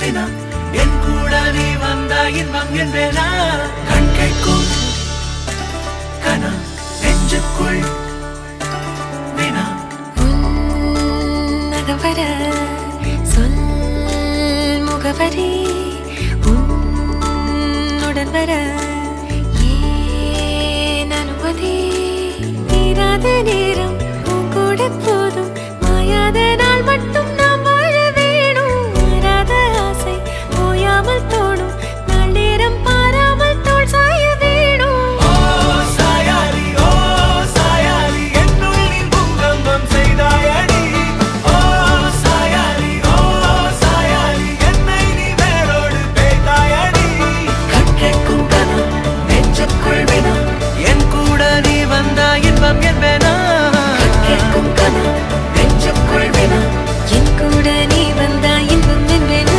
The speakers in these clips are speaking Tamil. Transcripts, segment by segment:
வினா என் கூட நீ வந்தா இன்பம் என்பேனா கண் கேட்கும் கனா நெஞ்சுக்குள் வினா உன்னகவர சொல் முகவரி உன்னுடன் வர ஏன் அனுமதி தீராத நேரம் உன் கூட போதும் மாயாத நாள் மட்டும் நாம் வாழ வேணும் மாறாத ஆசை ஓயாமல் தோணும் நாள் நேரம் பாராமல் தோள் சாய வேணும் ஓ சாயாரி என்னுள் நீ பூகம்பம் செய்தாயடி ஓ சாயாரி என்னை நீ வேரோடு பேய்த்தாயடி கண் கேட்கும் கனா நெஞ்சுக்குள் வினா என் கூட நீ வந்தா இன்பம் என்பேனா கண் கேட்கும் கனா நெஞ்சுக்குள் வினா என் கூட நீ வந்தா இன்பம் என்பேனா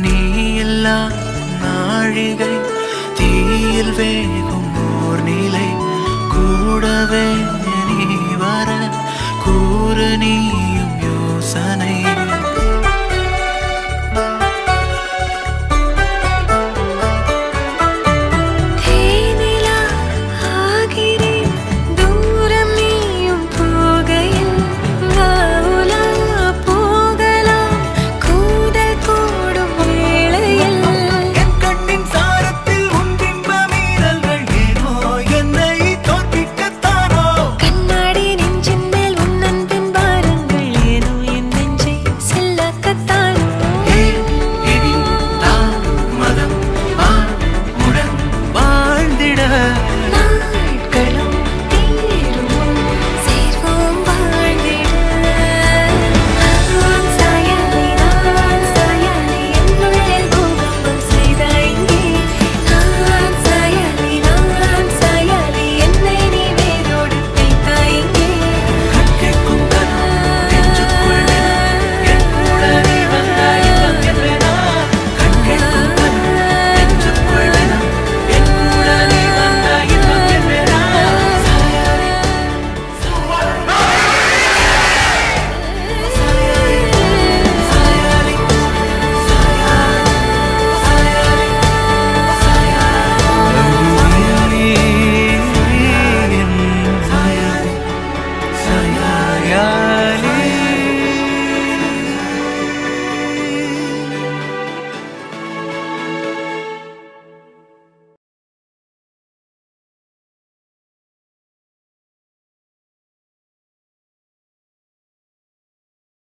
நீ இல்லா நாழிகை தீயில் வேகும் ஓர் நிலை கூடவே நீ வர கூறு நீயும் யோசனை